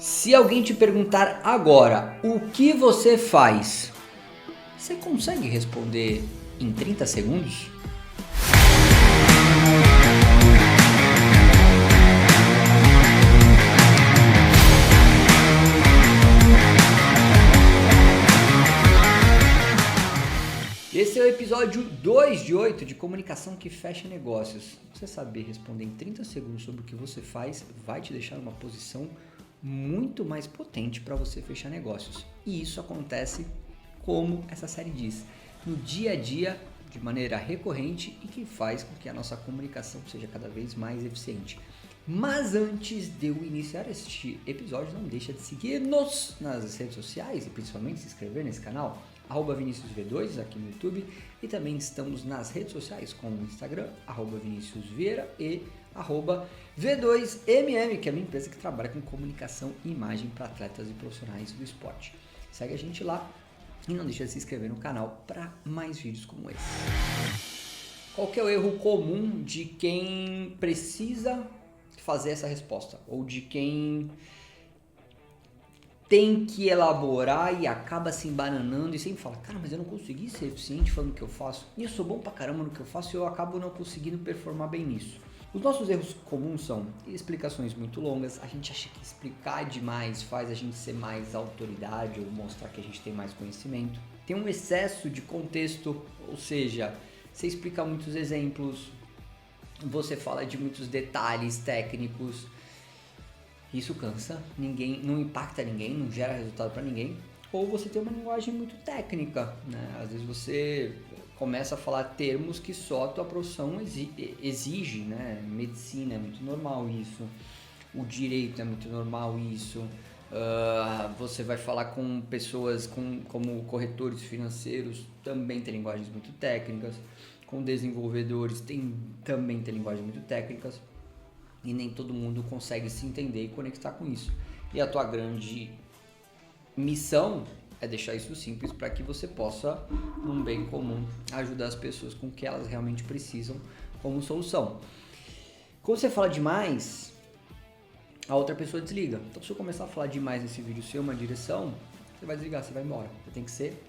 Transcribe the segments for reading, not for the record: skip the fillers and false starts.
Se alguém te perguntar agora o que você faz, você consegue responder em 30 segundos? Esse é o episódio 2 de 8 de Comunicação que Fecha Negócios. Você saber responder em 30 segundos sobre o que você faz vai te deixar numa posição muito mais potente para você fechar negócios. E isso acontece, como essa série diz, no dia a dia, de maneira recorrente e que faz com que a nossa comunicação seja cada vez mais eficiente. Mas antes de eu iniciar este episódio, não deixa de seguir-nos nas redes sociais e principalmente se inscrever nesse canal, @ViniciusV2 aqui no YouTube, e também estamos nas redes sociais como o Instagram, @ViniciusVieira e @V2MM, que é a minha empresa que trabalha com comunicação e imagem para atletas e profissionais do esporte. Segue a gente lá e não deixa de se inscrever no canal para mais vídeos como esse. Qual que é o erro comum de quem precisa fazer essa resposta? Ou de quem tem que elaborar e acaba se embananando e sempre fala, cara, mas eu não consegui ser eficiente falando o que eu faço. E eu sou bom pra caramba no que eu faço e eu acabo não conseguindo performar bem nisso. Os nossos erros comuns são explicações muito longas, a gente acha que explicar demais faz a gente ser mais autoridade ou mostrar que a gente tem mais conhecimento. Tem um excesso de contexto, ou seja, você explica muitos exemplos, você fala de muitos detalhes técnicos. Isso cansa, não impacta ninguém, não gera resultado para ninguém. Ou você tem uma linguagem muito técnica, né? Às vezes você começa a falar termos que só a tua profissão exige, né? Medicina é muito normal isso, o direito é muito normal isso. Você vai falar com pessoas como corretores financeiros, também tem linguagens muito técnicas. Com desenvolvedores também tem linguagens muito técnicas. E nem todo mundo consegue se entender e conectar com isso. E a tua grande missão é deixar isso simples para que você possa, num bem comum, ajudar as pessoas com o que elas realmente precisam como solução. Quando você fala demais, a outra pessoa desliga. Então, se eu começar a falar demais nesse vídeo seu, uma direção, você vai desligar, você vai embora. Você tem que ser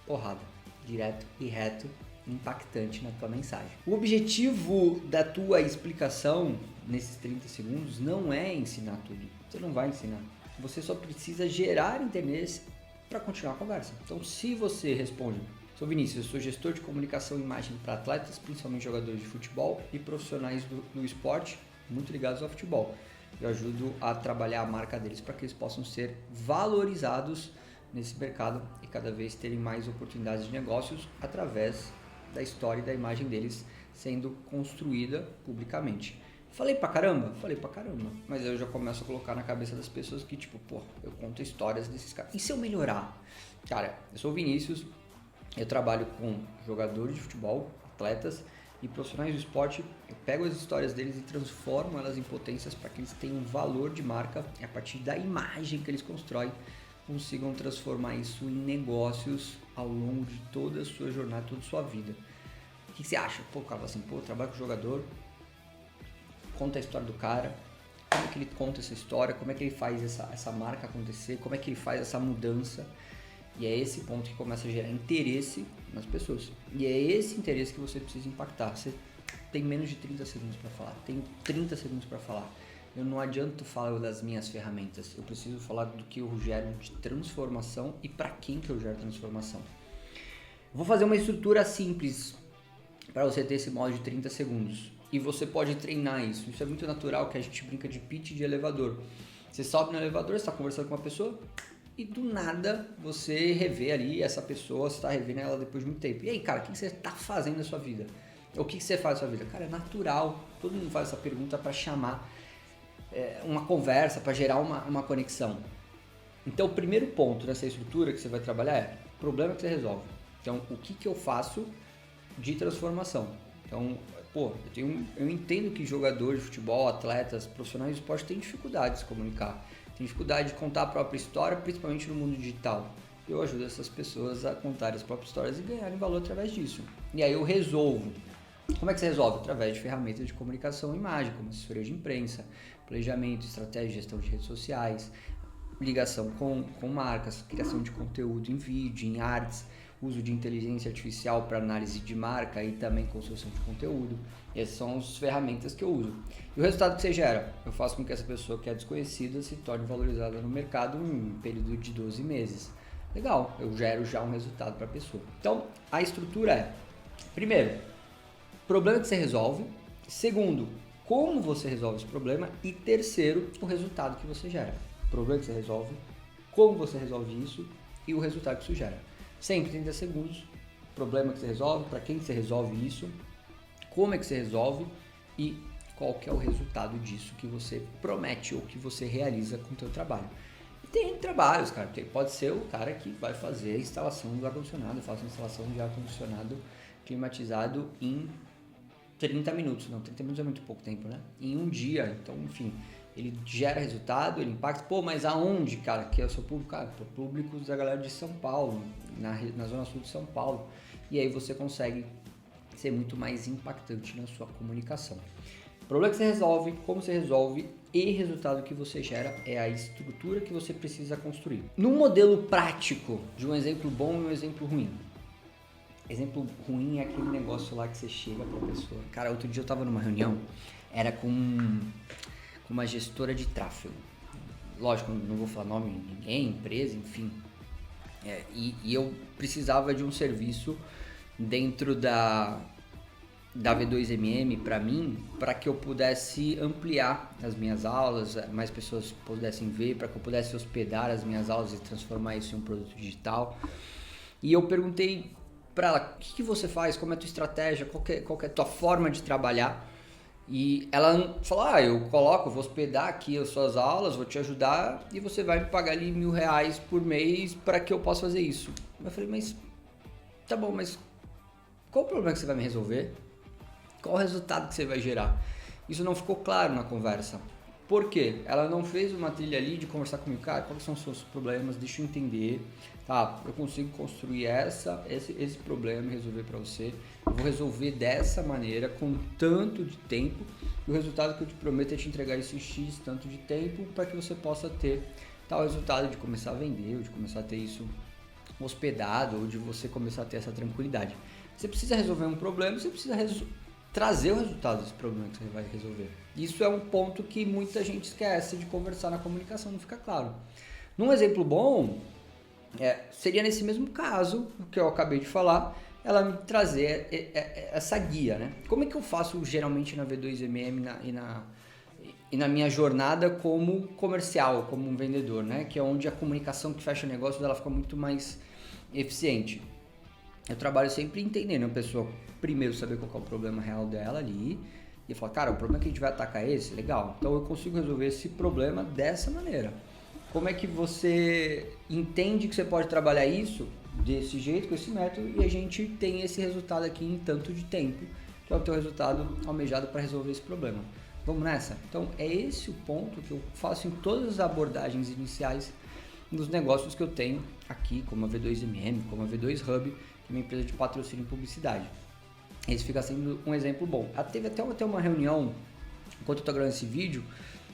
porrada, direto e reto, impactante na tua mensagem. O objetivo da tua explicação nesses 30 segundos não é ensinar tudo. Você não vai ensinar. Você só precisa gerar interesse para continuar a conversa. Então, se você responde, sou Vinícius, eu sou gestor de comunicação e imagem para atletas, principalmente jogadores de futebol e profissionais do esporte, muito ligados ao futebol. Eu ajudo a trabalhar a marca deles para que eles possam ser valorizados nesse mercado e cada vez terem mais oportunidades de negócios através da história e da imagem deles sendo construída publicamente. Falei pra caramba, mas eu já começo a colocar na cabeça das pessoas que tipo, pô, eu conto histórias desses caras. E se eu melhorar? Cara, eu sou o Vinícius, eu trabalho com jogadores de futebol, atletas e profissionais do esporte. Eu pego as histórias deles e transformo elas em potências para que eles tenham valor de marca e a partir da imagem que eles constroem consigam transformar isso em negócios ao longo de toda a sua jornada, toda a sua vida. O que você acha? Pô, o cara fala assim, eu trabalho com jogador, conta a história do cara, como é que ele conta essa história, como é que ele faz essa marca acontecer, como é que ele faz essa mudança. E é esse ponto que começa a gerar interesse nas pessoas. E é esse interesse que você precisa impactar. Você tem menos de 30 segundos para falar, tem 30 segundos para falar. Eu não adianto falar das minhas ferramentas, eu preciso falar do que eu gero de transformação e para quem que eu gero transformação. Vou fazer uma estrutura simples para você ter esse modo de 30 segundos e você pode treinar isso. Isso é muito natural, que a gente brinca de pitch de elevador. Você sobe no elevador, você está conversando com uma pessoa e do nada você revê ali essa pessoa, você está revendo ela depois de muito tempo. E aí, cara, o que você está fazendo na sua vida? O que você faz na sua vida? Cara, é natural, todo mundo faz essa pergunta para chamar uma conversa, para gerar uma conexão. Então, o primeiro ponto nessa estrutura que você vai trabalhar é o problema que você resolve. Então, o que eu faço de transformação? Então, pô, eu entendo que jogadores de futebol, atletas, profissionais de esporte têm dificuldade de se comunicar, têm dificuldade de contar a própria história, principalmente no mundo digital. Eu ajudo essas pessoas a contar as próprias histórias e ganharem valor através disso. E aí eu resolvo. Como é que você resolve? Através de ferramentas de comunicação e imagem, como assessoria de imprensa, planejamento, estratégia, gestão de redes sociais, ligação com marcas, criação de conteúdo em vídeo, em artes, uso de inteligência artificial para análise de marca e também construção de conteúdo. Essas são as ferramentas que eu uso. E o resultado que você gera? Eu faço com que essa pessoa que é desconhecida se torne valorizada no mercado em um período de 12 meses. Legal, eu gero já um resultado para a pessoa. Então, a estrutura é, primeiro, problema que você resolve. Segundo, como você resolve esse problema. E terceiro, o resultado que você gera. Problema que você resolve, como você resolve isso e o resultado que isso gera. Sempre 30 segundos, problema que você resolve, para quem você resolve isso, como é que você resolve e qual que é o resultado disso que você promete ou que você realiza com o teu trabalho. E tem trabalhos, cara, porque pode ser o cara que vai fazer a instalação do ar-condicionado, eu faço a instalação de ar-condicionado climatizado em 30 minutos, não, 30 minutos é muito pouco tempo, né? Em um dia, então, enfim, ele gera resultado, ele impacta, pô, mas aonde, cara, que é o seu público? Cara, para públicos da galera de São Paulo, na zona sul de São Paulo, e aí você consegue ser muito mais impactante na sua comunicação. Problema que você resolve, como você resolve e resultado que você gera é a estrutura que você precisa construir. Num modelo prático de um exemplo bom e um exemplo ruim. Exemplo ruim é aquele negócio lá que você chega pra pessoa. Cara, outro dia eu tava numa reunião, era com uma gestora de tráfego. Lógico, não vou falar nome de ninguém, empresa, enfim. E eu precisava de um serviço dentro da V2MM para mim, para que eu pudesse ampliar as minhas aulas, mais pessoas pudessem ver, para que eu pudesse hospedar as minhas aulas e transformar isso em um produto digital. E eu perguntei para ela, o que você faz, como é a tua estratégia, qual que é a tua forma de trabalhar? E ela falou, eu vou hospedar aqui as suas aulas, vou te ajudar e você vai me pagar ali R$1.000 por mês para que eu possa fazer isso. Eu falei, mas tá bom, mas qual o problema que você vai me resolver? Qual o resultado que você vai gerar? Isso não ficou claro na conversa. Por quê? Ela não fez uma trilha ali de conversar comigo, cara, quais são os seus problemas, deixa eu entender, tá, eu consigo construir esse problema e resolver para você, eu vou resolver dessa maneira, com tanto de tempo, e o resultado que eu te prometo é te entregar esse X tanto de tempo, para que você possa ter tal resultado de começar a vender, ou de começar a ter isso hospedado, ou de você começar a ter essa tranquilidade. Você precisa resolver um problema, você precisa trazer o resultado desse problema que você vai resolver. Isso é um ponto que muita gente esquece de conversar na comunicação, não fica claro. Num exemplo bom, seria nesse mesmo caso que eu acabei de falar, ela me trazer essa guia, né? Como é que eu faço geralmente na V2MM e na minha jornada como comercial, como um vendedor, né? Que é onde a comunicação que fecha o negócio dela fica muito mais eficiente. Eu trabalho sempre entendendo a pessoa, primeiro saber qual é o problema real dela ali, e falar, cara, o problema que a gente vai atacar é esse? Legal, então eu consigo resolver esse problema dessa maneira. Como é que você entende que você pode trabalhar isso desse jeito, com esse método, e a gente tem esse resultado aqui em tanto de tempo, que é o teu resultado almejado para resolver esse problema. Vamos nessa? Então é esse o ponto que eu faço em todas as abordagens iniciais dos negócios que eu tenho aqui, como a V2MM, como a V2 Hub, que é uma empresa de patrocínio e publicidade. Esse fica sendo um exemplo bom. Teve até uma reunião, enquanto eu estou gravando esse vídeo,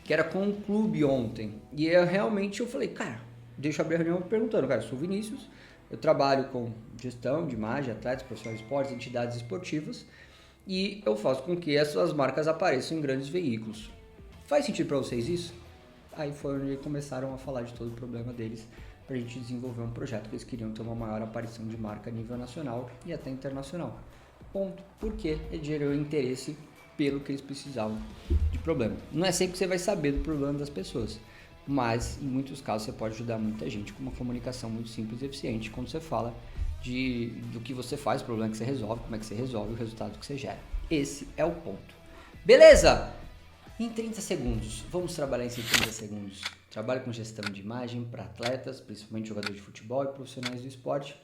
que era com um clube ontem. E eu falei, cara, deixa eu abrir a reunião perguntando, cara, eu sou o Vinícius, eu trabalho com gestão de imagem, atletas, profissionais de esportes, entidades esportivas, e eu faço com que essas marcas apareçam em grandes veículos. Faz sentido para vocês isso? Aí foi onde começaram a falar de todo o problema deles, para a gente desenvolver um projeto que eles queriam ter uma maior aparição de marca a nível nacional e até internacional. Ponto. Porque gerou interesse pelo que eles precisavam de problema. Não é sempre que você vai saber do problema das pessoas, mas em muitos casos você pode ajudar muita gente com uma comunicação muito simples e eficiente quando você fala do que você faz, o problema que você resolve, como é que você resolve, o resultado que você gera. Esse é o ponto. Beleza? Em 30 segundos, vamos trabalhar em 30 segundos. Trabalho com gestão de imagem para atletas, principalmente jogadores de futebol e profissionais do esporte,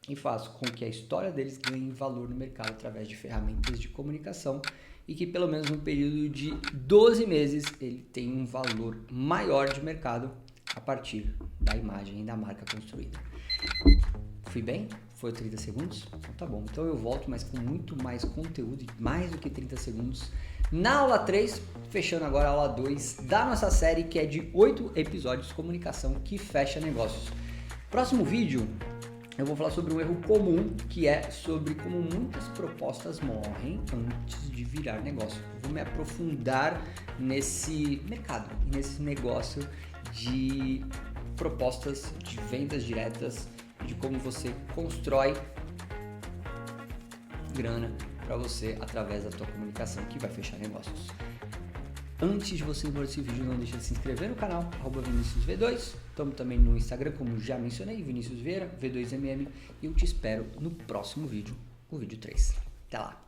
e faço com que a história deles ganhe valor no mercado através de ferramentas de comunicação e que pelo menos no período de 12 meses ele tenha um valor maior de mercado a partir da imagem e da marca construída. Fui bem? Foi 30 segundos? Então tá bom. Então eu volto, mas com muito mais conteúdo, mais do que 30 segundos, Na aula 3, fechando agora a aula 2 da nossa série, que é de 8 episódios de comunicação que fecha negócios. Próximo vídeo, eu vou falar sobre um erro comum, que é sobre como muitas propostas morrem antes de virar negócio. Eu vou me aprofundar nesse mercado, nesse negócio de propostas de vendas diretas, de como você constrói grana para você através da tua comunicação que vai fechar negócios. Antes de você ir embora desse vídeo, não deixa de se inscrever no canal, @ViniciusV2. Estamos também no Instagram, como já mencionei, Vinícius Vieira, V2MM. E eu te espero no próximo vídeo, o vídeo 3. Até lá!